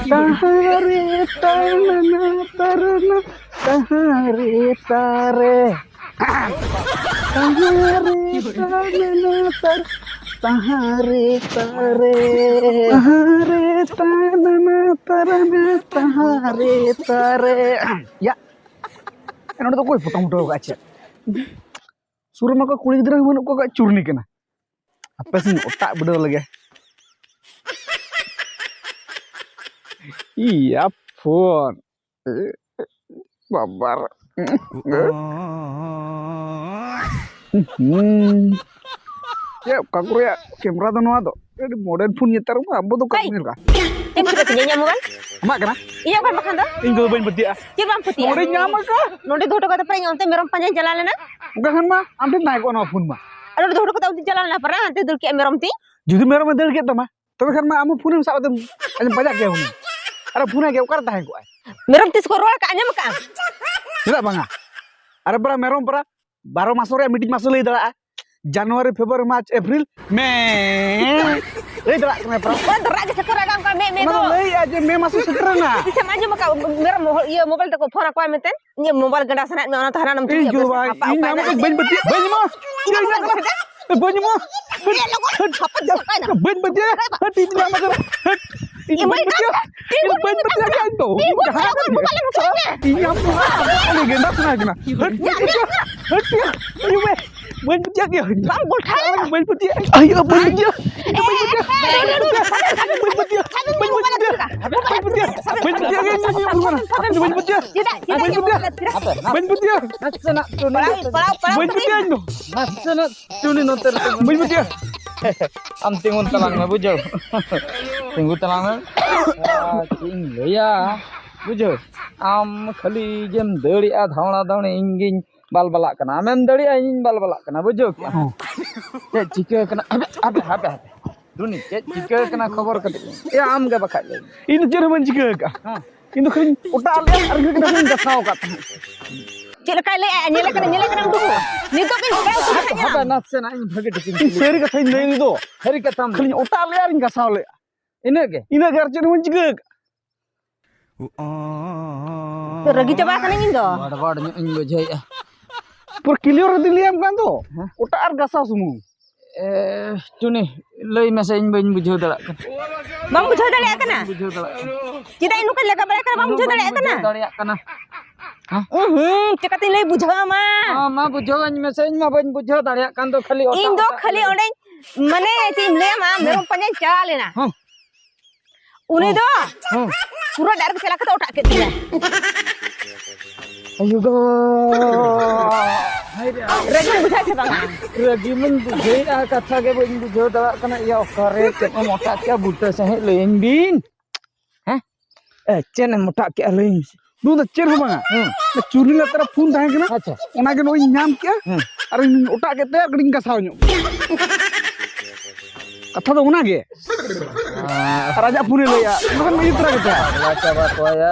Tahare tanana tarana tahare tare tahare tanana tar tahare tare tahare tanana tarana tahare tare ya enodo to koi potong potong gache suruh maka kulit gidra manuk ko gak curni kena apa sih otak bedo lagi iya phone babar ya kakuru ya kamera tuh nuado ini modern phone nyetar mah abu tuh kakuru ka Em sudah punya nyamu kan? emak kena Iya kan makan tuh? ini gue bain peti ah Cibam putih. udah nyama ka Nodi dua kata pernah ngonte merom panjang jalan na? bukan kan mah ambil naik ono phone mah Aduh dua kata udah jalan na pernah nanti dulu kayak merom ti? jadi merom medel gitu mah tapi kan mah amu phone saat itu aja banyak ya phone ada phone kayak ukar tahan kok Merom ti sekolah kayaknya makan. tidak bang ada berapa merom berapa baru masuk ya meeting masuk lagi dah Januari Februari Maret April Mei lagi dah kenapa Orang terak aja sekolah kan kau me mana lagi aja Mei masuk seterana Bisa maju maka merom iya mobile tak phone aku meten. Ini mobile ganda sana me orang tahanan nam ini juga ini nama kan bain beti bain mah ini nama bain mah bain beti hati ini nama kan ini bain beti ini bain beti aja itu ini apa ini genda sana gina hati ini bain beti aja bain beti ayo bain beti am tingun talang na bujo tingu talang na ting ya bujo am khali jem deri a dhauna dhaune ingin bal balak kana amem deri a ingin bal balak kana bujo ce chike kana abe duni ce chike kana khabar kate ya am ga bakal ini Jerman juga kah ini kan udah lihat harga kita kan nggak tahu kata Cila kali nyala kena dulu. Ni tu kan kau apa nafse na in bhage dikin ini seri kata ini itu hari katam kali udah lihat nggak tahu le ini ke ini agar Jerman juga Ragi coba kan ini tu. wad in bujai per kilo dilihat kan tuh udah harga tahu semua tuni lei masa in bain bujau dalak kan Bang bujau dah lihat kana? bujau dalak Kita ini kan lega balik bang bujau dah lihat kana? dalak kana Cakap ini bujau mah. ma bujau an masa in ma bain bujau dalak kan to khali Indo khali orang mana tim le mah merom panjang cara le na. Uni do pura direct cela kata otak kita. ayo go Ragi bujau siapa bang? ragi men bujai katha ke bain bujau dalak kana ya kare ke mota ke buta sahe lein bin chen mota ke lein dulu tuh cer bang curi lah terus phone dah kena acha ona ke noi nyam kia अरे उठा के ते गडिंग का सावन्यो कथा तो उना के राजा पुने लया नकन मी इतरा के laca ba to ya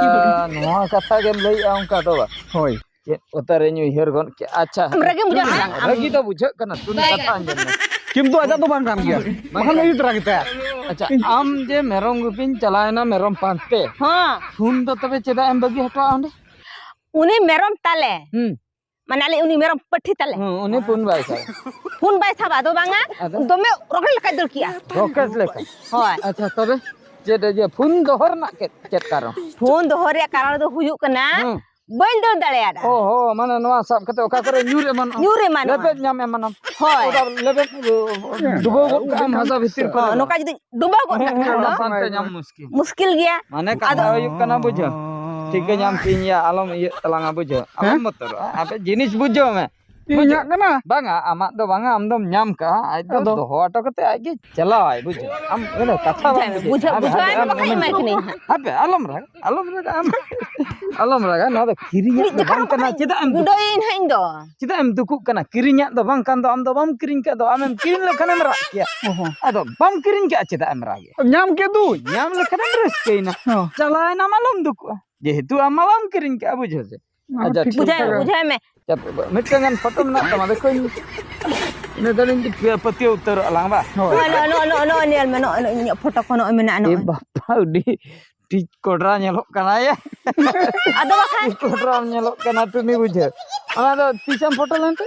noa katha ke lei angka to ba होय ᱪᱮᱫ ᱚᱛᱟᱨᱮ ᱧᱩ ᱦᱮᱨ ᱜᱚᱱ ᱠᱮ ᱟᱪᱪᱷᱟ Ragi bujau na. ᱨᱟᱹᱜᱤ ᱫᱚ ᱵᱩᱡᱷᱟᱹᱜ ᱠᱟᱱᱟ ᱛᱩᱱ ᱠᱟᱛᱷᱟ ᱟᱸᱡᱚᱢ ᱢᱮ किंतु आजा तो बांग काम किया मखन मी इतरा के ते ᱟᱪᱪᱷᱟ ᱟᱢ ᱡᱮ ᱢᱮᱨᱚᱢ ᱜᱩᱯᱤᱧ ᱪᱟᱞᱟᱣᱮᱱᱟ ᱢᱮᱨᱚᱢ ᱯᱟᱱᱛᱮ Haa. ᱯᱷᱩᱱ ᱫᱚ ᱛᱚᱵᱮ ᱪᱮᱫᱟᱜ ᱮᱢ ᱵᱟᱹᱜᱤ ᱦᱚᱴᱚᱣᱟ ᱚᱸᱰे Uni merom tale. Mana ali uni merom peti tale. ᱩᱱᱤ ᱯᱷᱩᱱ ᱵᱟᱭ ᱥᱟᱵ Pun bay sabah tu banga. Dome rokal lekat dulu kia. Rocket ᱞᱮᱠᱟ Hoi. ᱟᱪᱪᱷᱟ ᱛᱚᱵᱮ ᱪᱮᱫ ᱡᱮ ᱯᱷᱩᱱ ᱫᱚᱦᱚ ᱨᱮᱱᱟᱜ ᱪᱮᱫ ᱠᱟᱨᱚᱱ Pun dohor ya karena tu huyuk kena. Bain dol dale ada. ᱚᱦᱚ ᱢᱟᱱᱮ ᱱᱚᱣᱟ ᱥᱟᱵ ᱠᱟᱛᱮ ᱚᱠᱟ ᱠᱚᱨᱮ ᱧᱩᱨ ᱮᱢᱟᱱᱚᱜᱼᱟ Nyure mana? ᱞᱮᱵᱮᱫ ᱧᱟᱢ ᱮᱢᱟᱱᱟᱢ Hoi. ᱞᱮᱵᱮᱫ ᱰᱩᱵᱟᱹᱣ ᱜᱚᱫ ᱠᱟᱜᱼᱟᱢ ᱦᱟᱥᱟ ᱵᱷᱤᱛᱤᱨ ᱠᱚ Noka jadi dubah kok nak ᱚᱱᱟ kena. ᱯᱟᱱᱛᱮ ᱧᱟᱢ ᱢᱩᱥᱠᱤᱞ Muskil dia. ᱢᱟᱱᱮ ᱠᱟᱛᱷᱟ ᱦᱩᱭᱩᱜ ᱠᱟᱱᱟ ᱵᱩᱡᱷᱟᱹᱣ ᱴᱷᱤᱠ ᱜᱮ ᱧᱟᱢ ᱠᱤᱧ ᱭᱟ ᱟᱞᱚᱢ ᱤᱭᱟᱹ ᱛᱟᱞᱟᱝᱟ ᱵᱩᱡᱷᱟᱹᱣ ᱟᱞᱚᱢ ᱵᱚᱛᱚᱨᱚᱜᱼᱟ ᱟᱯᱮ ᱡᱤᱱᱤᱥ ᱵᱩᱡᱷᱟᱹᱣ ᱢᱮ इन्या कना ᱵᱟᱝᱟ ᱟᱢᱟᱜ ᱫᱚ ᱵᱟᱝᱟ ᱟᱢ ᱫᱚᱢ ᱧᱟᱢ ᱠᱟᱜᱼᱟ ᱟᱡ ᱫᱚ ᱫᱚᱦᱚ ᱦᱚᱴᱚ ᱠᱟᱛᱮ ᱟᱡ ᱜᱮ ᱪᱟᱞᱟᱣᱟᱭ ᱵᱩᱡᱷᱟᱹᱣ ᱟᱢ ᱚᱱᱟ ᱠᱟᱛᱷᱟ ᱵᱟᱝ Bujau aja pakai mic ni. ᱦᱟᱯᱮ ᱟᱞᱚᱢ ᱨᱟᱜᱟ ᱟᱢ ᱟᱞᱚᱢ ᱨᱟᱜᱟ ᱱᱚᱣᱟ ᱫᱚ ᱠᱤᱨᱤᱧᱟᱜ ᱫᱚ ᱵᱟᱝ ᱠᱟᱱᱟ ᱪᱮᱫᱟᱜ ᱮᱢ Budoin hain do. ᱪᱮᱫᱟᱜ ᱮᱢ ᱫᱩᱠᱩᱜ ᱠᱟᱱᱟ ᱠᱤᱨᱤᱧᱟᱜ ᱫᱚ ᱵᱟᱝ ᱠᱟᱱ ᱫᱚ ᱟᱢ ᱫᱚ ᱵᱟᱢ ᱠᱤᱨᱤᱧ ᱠᱟᱜ ᱫᱚ ᱟᱢᱮᱢ ᱠᱤᱨᱤᱧ ᱞᱮᱠᱷᱟᱱᱮᱢ ᱨᱟᱜ ᱠᱮᱭᱟ ᱟᱫᱚ ᱵᱟᱢ ᱠᱤᱨᱤᱧ ᱠᱟᱜ ᱪᱮᱫᱟᱜ ᱮᱢ ᱨᱟᱜᱮ ᱧᱟᱢ के दू ᱧᱟᱢ ᱞᱮᱠᱷᱟᱱᱮᱢ ᱨᱟᱹᱥᱠᱟᱹᱭᱮᱱᱟ ᱪᱟᱞᱟᱣᱮᱱᱟᱢ ᱟᱞᱚᱢ ᱫᱩᱠᱩᱜᱼᱟ ᱡᱮᱦᱮᱛु ᱟᱢ ᱢᱟ ᱵᱟᱢ ᱠᱤᱨᱤᱧ ᱠᱟᱜᱼᱟ ᱵᱩᱡᱷᱟᱹᱣ ᱥᱮ ᱟᱪᱪᱷᱟ ᱴᱷᱤᱠ Bujau me. ᱢᱤᱫᱴᱟᱝ ᱜᱟᱱ ᱯᱷᱚᱴᱳ ᱢᱮᱱᱟᱜ ᱛᱟᱢᱟ ᱫᱮᱠᱷᱚᱧ ᱤᱱᱟᱹ ᱫᱚᱞᱤᱧ ᱯᱟᱹᱛᱭᱟᱹᱣ ᱩᱛᱟᱹᱨᱚᱜ ᱟᱞᱟᱝ ᱵᱟ No ni alme no ni foto kono mena no. ᱵᱟᱯᱟ ᱩᱰᱤ टिच कोडरा nyelok kana ya. Ada bakan कोडरा nyelok kana tu ni bujhe. Ana do tisam foto lente.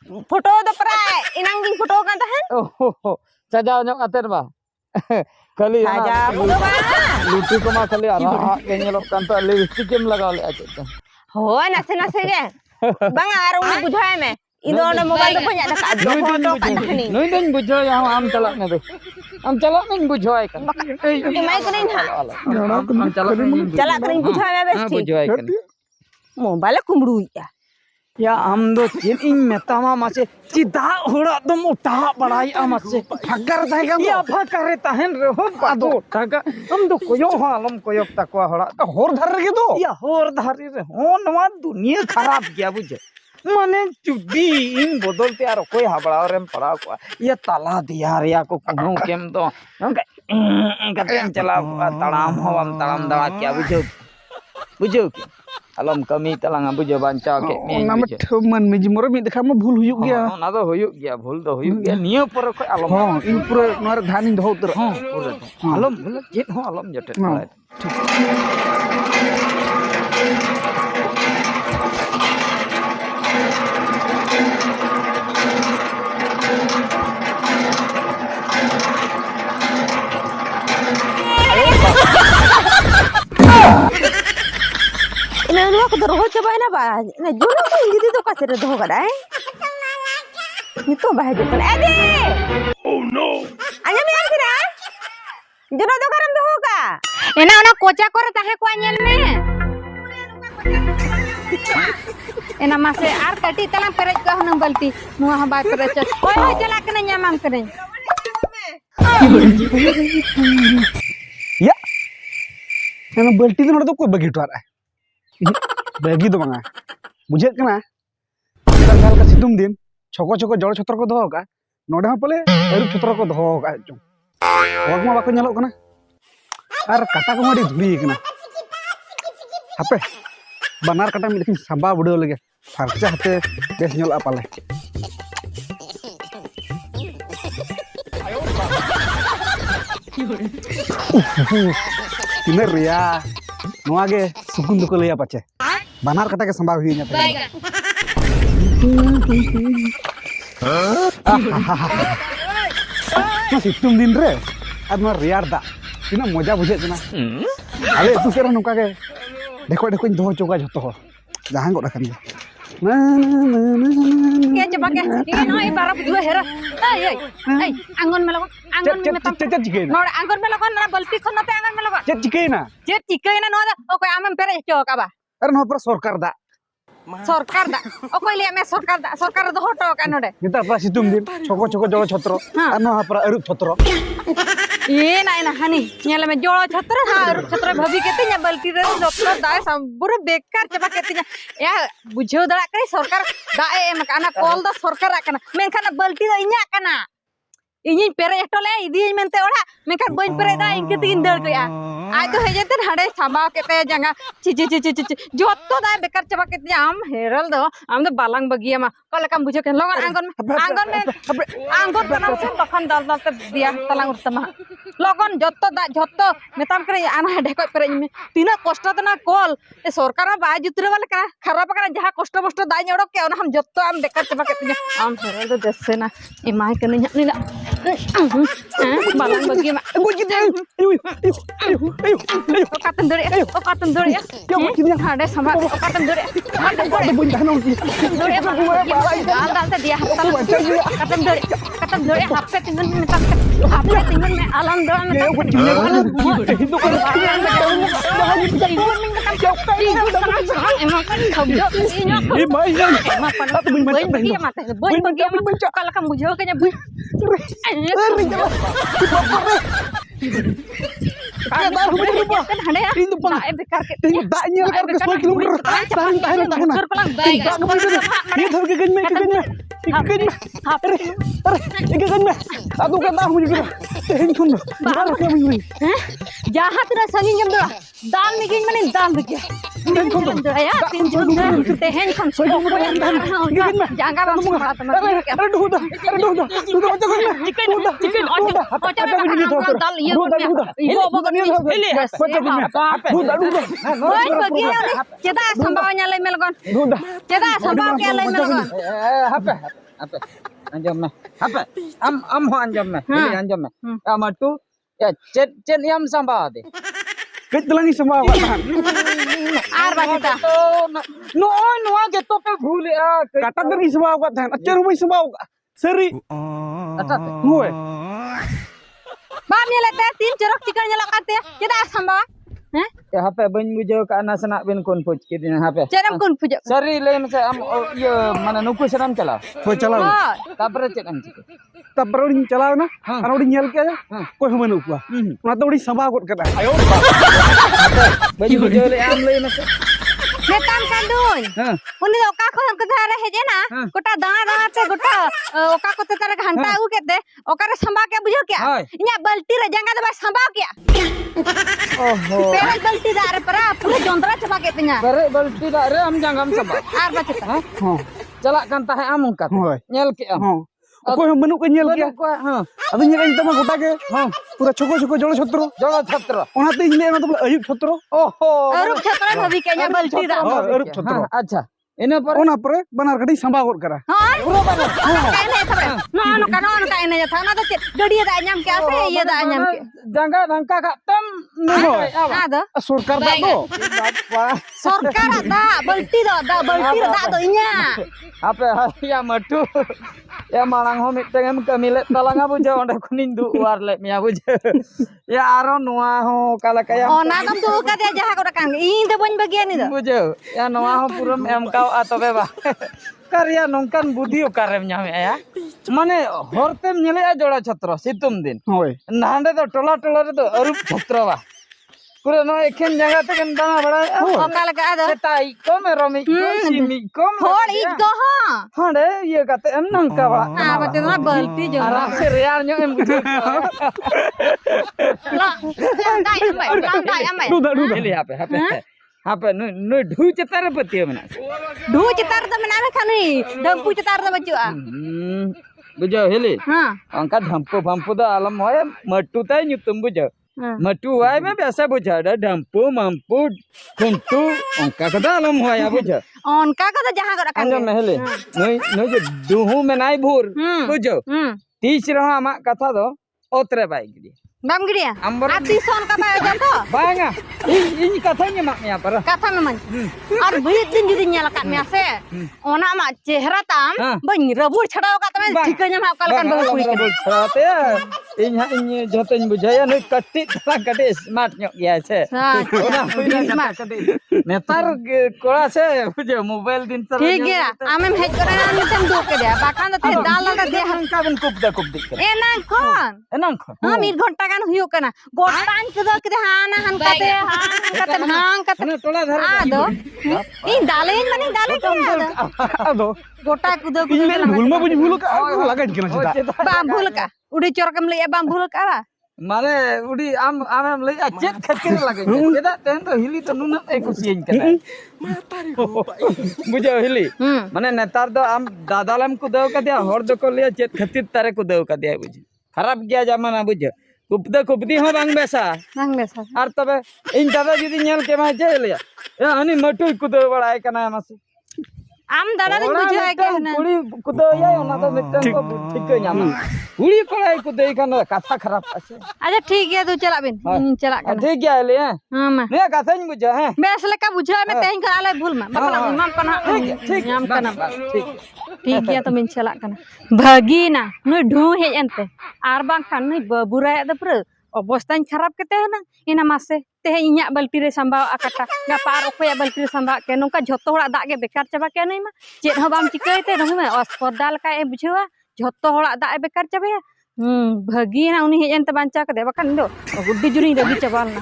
foto do pray inang ging foto kan tahan. Oh, sajau nyok ater ba. Kali Saja foto ba. lutu ko ma kali ara ke nyelok kan to lipstick em lagaw le ache. Hoi nase nase ge. Bang arung ni bujhoy me. Indo na mobile do punya nak ado foto kan ni. Noi den bujho ya am chalak ne do. Am chalak nin bujhoy kan. Mai kene ha. Am chalak nin Chalak kene bujhoy me bes ठीक. bujhoy kan. Mobile kumru ya. या हम दो चीन इन मेतामा मासे चिदा होड़ा दम उठा बड़ाई आमासे फकर थाएगा या फकर ताहन रे हो पादो ठगा हम दो कोयो हालम कोयो तकवा होड़ा तो होर धर रे दो या होर धर रे हो नवा दुनिया खराब गया बुझे माने चुदी इन बदलते यार कोई हाबड़ा रेम पड़ा को ये ताला दिया रिया को कोनो केम तो कतें चला तड़ाम हवम तड़ाम दड़ा क्या बुझो alam kami talang bujo banca ke me nama teman mejimoro mi dekha ma bhul huyuk gya na do huyuk gya bhul do huyuk gya niya por ko alam in pura nar dhani doh utar pura alam bula jet ho alam jotet Ina nuwa ko doro coba na ba. Na jono ko hindi dito ka sira do kada eh. Nito ba hejo kan. Edi. Oh no. Anya mi ansira. Jono do karam do ka. Ena ona kocha kore tahe ko anyel me. Ena mase ar kati talang perej ka hunang balti. Nuwa ba perej. Oi jala kena nyamam kene. ya ena balti do do ko bagi to ara bagi do banga bujhet kana gal ka situng din choko jor chotro ko doho ka node ha pale eru chotro ko doho ka chung hor ma bako nyelok kana ar kata ko madi dhuli kana hape banar kata mi dekin samba budo lege farcha hate bes nyol apale Ini ria, nuage sukun duko leya pace. Banar kata ke sambal huinya. Masih tum din re, adma riar da. Tina moja bujet na. Ale tu sekarang nuka ke. Deko doh coba jotoh. Jangan kok dakan. Ya coba ke. Ini no ibarat dua hera. Ay, anggon melokon. Anggon metam. No, anggon melokon na balti kon nape anggon melokon. Cet cikena. Cet cikena no da. Okoy amem pere chok aba. Are no pra sorkar da. Sorkar da. Okoy liya me sorkar da. Sorkar do hoto kanode. Kita pra situm din. Choko jolo chotro. Ano ha pra erup chotro. Ye na hani. Nyala me jolo chotro ha erup chotro bhabi kete nya balti re chotro da sambur bekar coba kete nya. Ya bujho dara kai sorkar da em kana kol da sorkar kana. Menkana balti da inya kana. Ini pere etole idi mente ora mekan boin pere da inke tin dal ko ya aj to hejete hade samba kete janga chi jotto da bekar chaba kete am heral do am do balang bagia ma kala kam bujo ken logon anggon tanam se bakhan dal te dia talang utama logon jotto da jotto metam kre ana hade ko pere me tina kosto na kol e sarkar ba jutre wala kana kharap kana jaha kosto mosto da nyodok ke ona ham jotto am bekar chaba kete am heral do desse na e mai ken nya ni la balang bagi mak katan duri ya ada sama katan duri dal dia katan duri hape tinggal me alam doang emang kan kalau kamu jauh kayaknya jahat rasa ngingin doa, dal bikin mana dal bikin. ya tin juga tehen kon jangan bang semua teman chicken dal iya oi bagi kita sambawnya lay melgon kita sambaw ke lay melgon apa anjam meh apa am ho anjam meh ini anjam meh amatu ya cet yam sambal de Kait telangi semua awak tahan. ar bacita no ke to pe bhule Kata dari semua awak tahan. Acer rumah semua awak. Seri. Gue. bam nyelete tin cerok chicken nyelak kate kita sambaw ya hape ban bujo ka ana sanak ben kon poj kidina hape ceram kun puja sari le masa am ye mana nuku saram chala Kau calau. tapre cet am cik Tak perlu di calau na. Karena udah nyel ke. Kau mana upah. Nanti udah sama aku kata. Ayo. baju bujo le am le masa netan kandun undi oka ko han kata heje na gota dana te gota oka ko te tara घंटा उ केते ओकरे संभा के बुझो क्या इnya बल्टी रे जंगा दबा संभा क्या oho पेरे बल्टी दार परा पूरे जोंदरा चबा के तिnya bare balti da re am janggam sama ar bacita jalak kan tahe am ungkat nyel ke am Kau yang menuk ke nyel ke. Ada nyel yang tama kota ke. Pura choko jolo chotro. jolo chatra Ona te nyel na to ayuk chotro. oho arup chatra bhabi ke nya बल्टी दा Arup chotro. acha ina par Ona pare banar kadi samba kor kara. हां पूरा बना काय नहीं खबर no काय नहीं था ना तो गड़िया दा nyam के आसे ये दा nyam के jangga nangka ka tem ada Surkar tak do. सरकार दा बल्टी दा तो इnya apa ya madu ya malang ho miteng em kamile talanga bujo onde kuning du war le mia bujo ya aro noa ho kala kaya ona kam tu ka dia jaha ko kan ing de bon bagian itu bujo ya noa ho purum em kau atau beba karya nongkan budi ukarem nyame ya mane hortem nyele ya jola chhatro situm din Hoi. nande to tola re to arup chhatro ba pura no ekhen jaga te kan dana bada oka laga ada setai ko me romi ko simi ko hor ik go ha hande ye kate em nangka ba ah bate na balti jo arab se real nyo em bujo la dai amai Duda. Ini apa nu dhu cetara pati mana dhu citar ta menana khani dampu citar ta baju ah bujo heli ha angka dampu da alam hoy matu tai nyutum bujo matu hoy me biasa bujo ada dampu mampu kuntu angka kada alam hoy bujo onka ka ta jaha ko kan anjam heli nu je duhu menai bhur bujo tis raha amak katha do otre bai gidi bam gidia Ambor. ati son ka ba jam to banga ini kathanya mak me apa kata memang ar brit din judi nyalakan me ase ona ma chehra tam bany rabur chhadao ka tame thikanya ma kal kan bahu kuri berarti ya ini jotoin bujaya nu kati smart nyok ya se netar kola se bujo mobile din tar ठीक है आमें hedge करे ना mitten दो के दिया बाकान ते दाल दा दे angka ben kubda एना कोन enang kho हां 1 घंटा kan हुयो kana गोटान के दो के हाना हन कते हां कते ne tola dhar आदो इन दालेन मने दाले के Ado. गोटा कुदो Ini कुदो hulma punya hulu ka. Lagan kena cita. बाम्बुल का उड़ी चोरकम ले बाम्बुल का mane udi am lay acet khatir lage cheda ten to hili to nuna e kusiin kana bujo hili mane netar do am dadalam ku dew ka dia hor do ko liya chet khatir tare ku dew ka dia bujo kharap gya jamana bujo kubdi ho bang besa नंग बेसा ar tobe in dada jodi nyel ke ma je liya ya ani matu ku dew balai kana amase आम दादा दिन बुझो है के ना kuri ku dew ya ona to miteng ko thik nyama kuri ko ai ku dew kana katha kharap ase अच्छा ठीक है तू चला बिन चला कर ठीक gya le हां मैं ne kathany bujo he base लेका बुझो मैं तेन कराले भूल में बकला इमाम कना नाम कना ठीक है तो मिन चला कना भागी ना नु ढू हे एंते आर बांग खान नु बबुरा द प्र अवस्था खराब के तेना इना मासे ते इnya balti re sambao akata gapa ar okoya balti re samba ke nongka jhoto hora dak ge bekar chaba ke nai ma chet ho bam chikai te nong me अस्पताल का ए बुझवा जतो हड़ा दा बेकार चाबे भागी ना उनी हेजन ते बांचा के बाखान दो गुड्डी जुनी रगी चबालना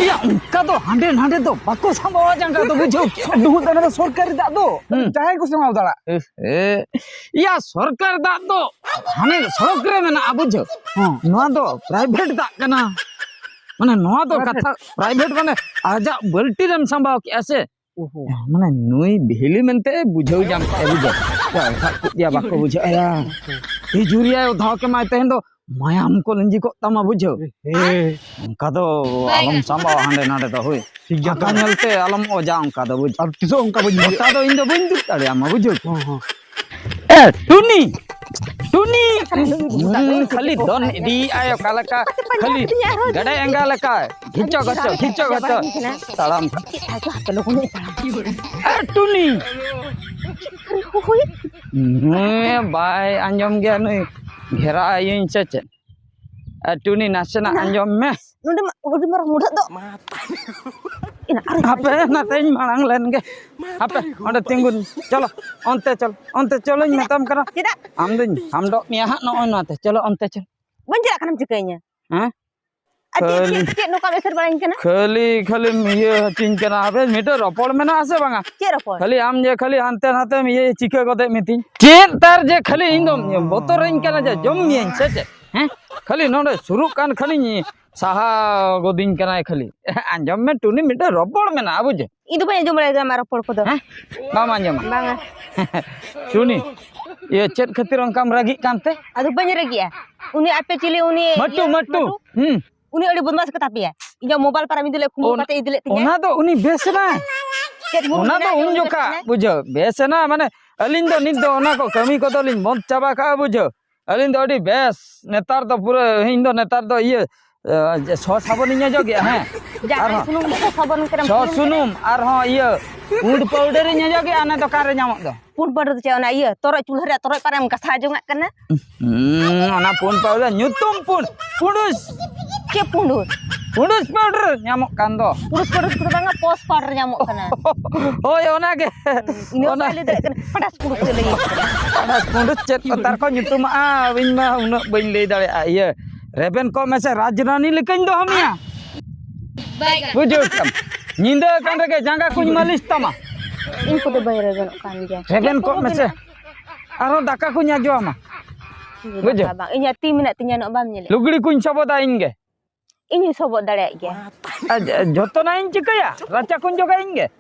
iya ka do hande do bako sambawa jangka do bujo Duhut dana sorkari dak do. Jahai ku sama dala. iya sarkar dak do hane sorok re mena abujo noa do private dak kana माने नोआ तो कथा private माने आजा बल्टी RAM संभाव के ऐसे माने नुई भेली मेनते बुझाउ जाम के बुझो या बाको बुझो या ई जुरिया धाव के माय तेहन दो मायाम को लंजी को तमा बुझो उनका तो आलम संभाव हांडे नाडे तो होय ठीक गया का नेलते आलम ओजा उनका तो बुझ अब किसो उनका बुझ मोटा तो इन दो बुझ दुताड़े आमा बुझो ए टुनी टुनी खाली दोन दी आयो कालका खाली गडे एंगा लका घिचो गचो ताड़ाम ए टुनी बाय अंजम गया नई घेरा इन चचे ए टुनी नाचना अंजम में udah marah muda tuh. Apa natain marang len ge. Apa onde tinggun. Chalo onte chalo metam kara. Tidak. Am do miah no onate. Chalo onte chal. Banjir akan cikainya. Hah? Cik nu kalau ser balain kana. Khali miye cing kana abe meter ropol mena ase banga. Cik ropol. Khali am je khali ante nate miye chike kote miti. Cik tar je khali indom botor in kana je jom mien chece. Heh? Khali nonde suru kan khali ni saha godin kana khali. Anjam me tuni meter ropol mena abuje. Itu banyak jom lagi sama ropol kodo. Heh? Bang anjam. Bang. Tuni. Ye chat khatir ongkam ragi kante. Aduh banyak lagi ya. Uni apa cili uni. Matu. Uni ada bondas ke tapi ya. Injak mobile para midule kumu kata idule tiga. Ona do uni besna. Ona do unjoka bujo. Besna mane alin do nid do ona ko kami ko do lin mon chaba ka bujo. Alin do adi bes netar do pura hindo netar do iye so sabon inya jog ya ha. Jangan sunum ko sabon kerem. So sunum ar ho iye food powder inya jog ya ane do kare nyamok do. Food powder tu ona iye torok culhar ya torok para mengkasah aja ngak kena. Ona food powder nyutum pun. Pudus. Ke pundus. Pudus powder nyamok kan do. Pudus powder itu banget post powder nyamuk kena. Oh ya ona ge. Ini ona kali dak kena padas pudus lagi. Padas pudus cet tar ko nyutum a win ma una bain le dare a iye. Reben ko mese rajrani lekain do hamia. Bujo kam. Nyinda kan rege jangga kuny malis tama. Ini kudu bayar reben kan dia. Reben ko mese. Aro daka kuny ajo ama. Bujo. Bang, ini tim nak tinya nak bam nyele. Lugri kuny sabota inge. Ini sobot dadak ge. Joto na in chikaya. Racha kuny joga inge.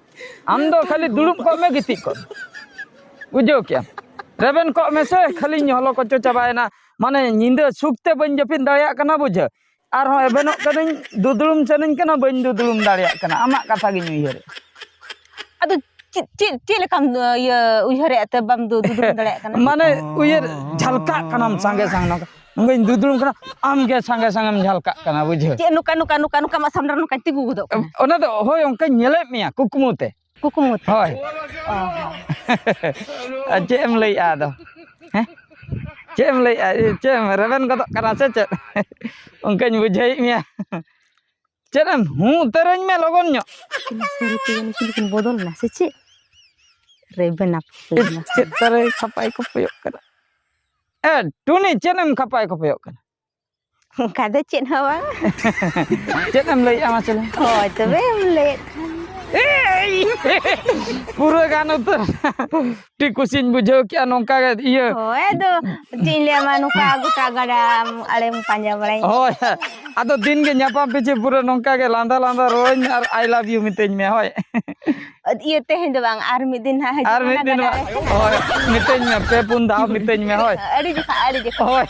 Amdo khali dulup ko me gitik ko. Bujo kya. Reben ko mese khali nyolo ko chabaena. Mane nyinda sukte ban japin dayak kana bujo. Arho ebenok kaning dudulum chanin kana ban dudulum dayak kana. Amak kata gi nyuhir. Aduh cik lekam ya uyare ate bam dudulum dayak kana. Mane uyar jhalka kanam sange sang nok. Ngai dudulum kana am ge sange sangam jhalka kana bujo. Cik nuka mak samdar nuka tigu godok. Ona do hoy onka nyele mia kukumute. Kukumut. Hoy. Cik em lei a do. Heh? Cik em lei a cik reben godok kana se cik. Onka nyujai mia. Cik em hu tereng me logon nyo. Seri tiga ni bikin bodol na se cik. Reben apa? Cik tere kapai ko peyok kana. Tuni cik em kapai ko peyok kana. Kada cik hawa. Cik em lei a macam. Oh, tebe late. Pura kan utar. Tikusin bujo kya nongka ga iya. Oh, aduh. Cik lihat manuka aku kagak ada alem panjang balai. Oh ya. Ado din ge nyapa piche pura nongka ge landa roin ar I love you miteñ me hoy. Iya teh itu bang, army din ha. Army din hoy. Miteñ me pe pun daw miteñ me hoy. Ada je. Hoy.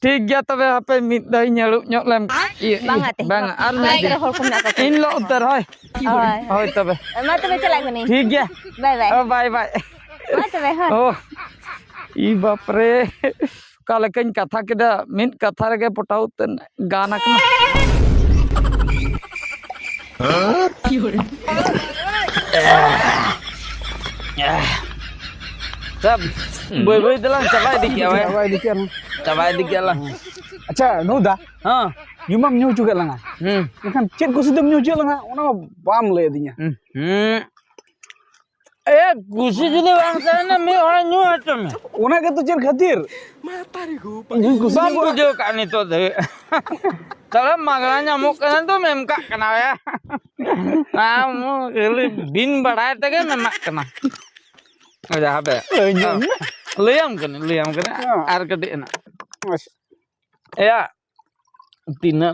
ঠিক gya তবে hape mit dai nyaluk nyok lem. Bangat teh. Bang army din. In lo utar hoy. Hoy তবে. Ma tebe chalak ni. ঠিক gya. Bye. Oh bye. Ma tebe hoy. Oh. I bapre. Kala kain katha keda min katha rege potaut gana kana. Sab boy dalang cabai dikit awak. Cabai dikit lah. अच्छा नौदा हाँ युमम new चुके लंगा kan cek ko sudam new चुके लंगा ona bam le dinya gusi jadi bangsa na me orang nyu atom ona ke to cek khatir bang bujo kan itu deh kalau magalanya mau kan tuh memka kena ya kamu kali bin badai tege memak kena udah apa liam kan ar gede na ya तीना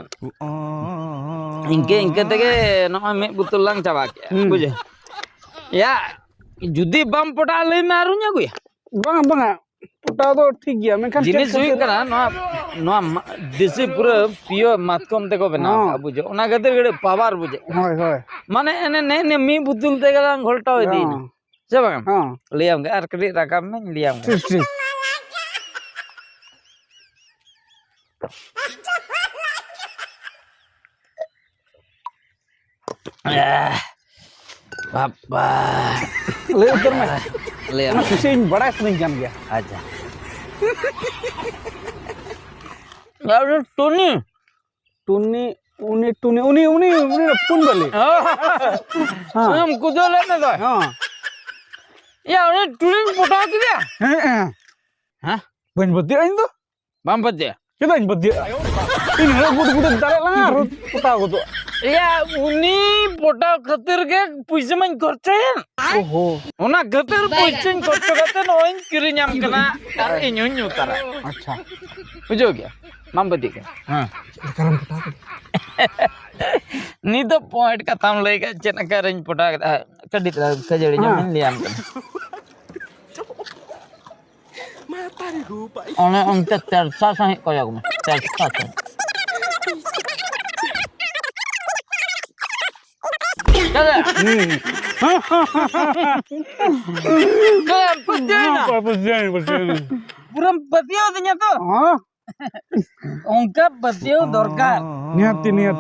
इनके तेगे नॉय में बुतुल लांग चाबा के बुझे या जुदी बम पटा लई मारुnya gue bang bang putau do ठीक गया मैं kan जिनिस हुई करा नो देसी पूरा पियो मातकम ते को बना बुझे ओना गते गड़े पावर बुझे होय होय माने एने ने ने मी बुतुल ते गला घोलटा दी से बागान हां लियाम के आर कड़ी रकम में लियाम ठीक ठीक बाबा ले उधर में लियाम मैं खुशी बड़ा स्प्रिंग जम गया आजा यार टोनी टूनी उनी टूनी उनी उनी उनी पुन बले हां हम कुदो लेने दो हां यार टूनी पटा दिया हां बन बदे इन दो बम बजे kita इन बदे इन गुड गुड दाले ला पुता को तो या उनी पोटा खातिर के पैसे मन खर्च है ओहो ओना खातिर पैसे खर्च करते न ओइन किरी नाम कना और इन्यु न्यु तारा अच्छा बुझो क्या माम बदी के हां करम पुता को नी तो पॉइंट का तम लेगा चना करन पोटा कडी खजड़ी जमीन लियाम कना ओने उनते चर्चा सही कोया को चर्चा चले पूरा बतियो दिया तो हां उनका बतियो दरकार नियति नियत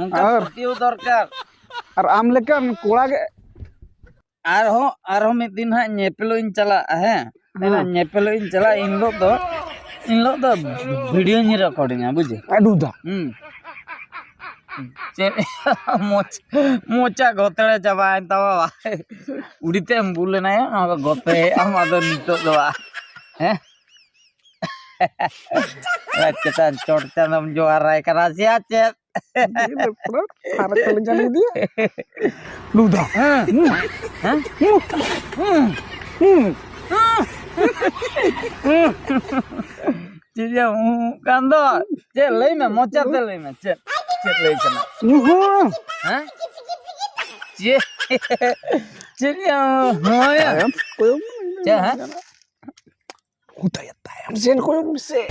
उनका बतियो दरकार और आम लेके कोड़ा के आरो में दिन हा नेपेलो इन चला है ना नेपेलो इन चला इन लो तो वीडियो नहीं रिकॉर्डिंग है बुझे अडुदा मोचा गोतड़े चाबाइन तवा उड़ीते हम बोले ना है गोते हम आदर नितो दवा हैं अच्छा चोटचा हम जो आ रहा है कराची आचे सारा चले जाने दिया लूदा हैं चिड़िया कांदो चे लई में मोचा ते लई में चे लई चना हैं चे चिड़िया होया चे हैं होता है तायम सेन कोई मुझसे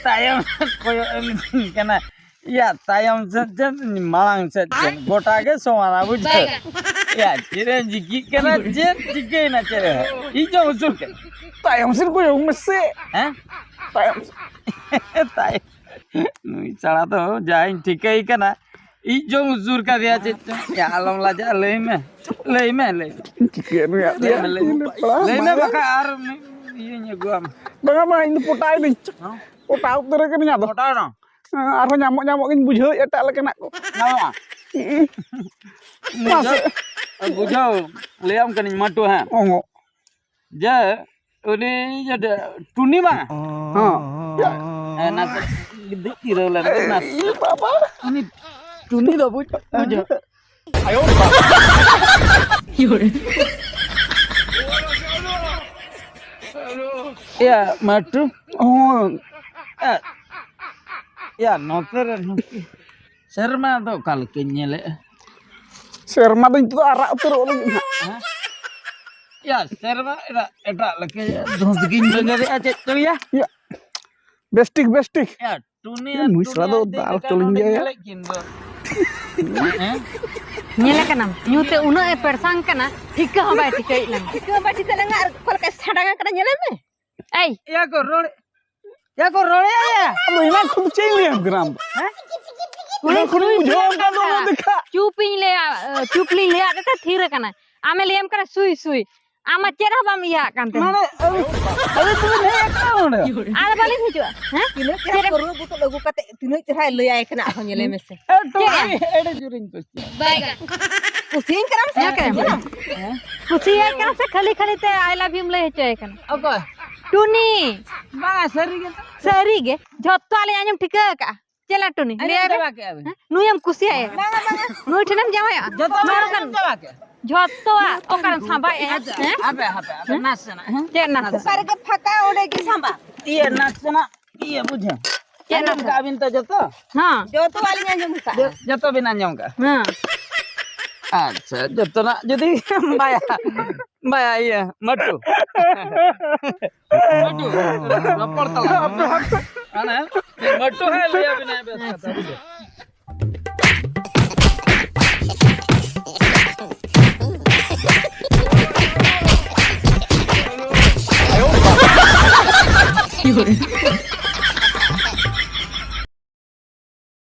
तायम कोई कना या तायम से मांग से गोटा के सोवाना बुझे या चिरे जिकी कना जे जिके ना चले ई जो उसूल के तायम सेन कोई मुझसे हैं तायम ताय नुई चढ़ा तो जाइन ठीक है कना ई जो उसूल का दिया चे या आलम लाजा ले में ले बका आर ये ने गुम bang bang ini potai ni potau terus kan nyata गोटा ना arho nyamuk ini bujau etak lagi nak ना masuk बुझाओ ले हम कनी मटो है ongo जे उनी जे टुनी बा ha ना गिद्दी तिरोला ना apa उनी टुनी दो बुझ ayo या मटो oh या नोतर शर्मा तो कल के नेले serma tu itu arak terus lagi या शर्मा एटा लके धोसगिन बगरे आचे तो या ya bestik या टुनी मुसरा दो दाल चलिन गया nyala kana nyute uno e persang kana ठीक हो बाय ठीक lang ठीक हो बाय ठीक lang ar kol ka sadanga kana nyala me ai या को रोड़े या अब इना खुद चाहिए ग्राम उनी खुद बujau kan lo देखा चुपली ले आते था थीर kana आमे लेम kana सुई आमा चेरा बम या कांते माने अरे तू नहीं एकटा होने आले बाली हिजुआ हैं तिनो चेरा करू बुतो लगु कते तिनो चेरा ले आए कना हो नेले में से एडे जुरिन कुछ बायगा कुसिंग करम से खुशी है kana से खाली ते आई लव यू ले हेचे kana अब टुनी बा सरी गे झोत्तो आले आजम ठीक का चला टुनी ले आबे के आबे नुयम खुशी है नुई ठनम जावा मारो kan के झोत्तो ओकरन सांबा हैं अबे नाचना चेना कर के फका ओडे की सांबा ये नाचना iya buja. Cek Anjom nak? ka abin to joto? हाँ Jo tu aling anjung ka. Joto bin anjom ka? हाँ Acha, joto nak jadi baya. Baya iya, matu. Matu. Lapor talang. Ana, matu hai liya bina bes kata buja. Yun.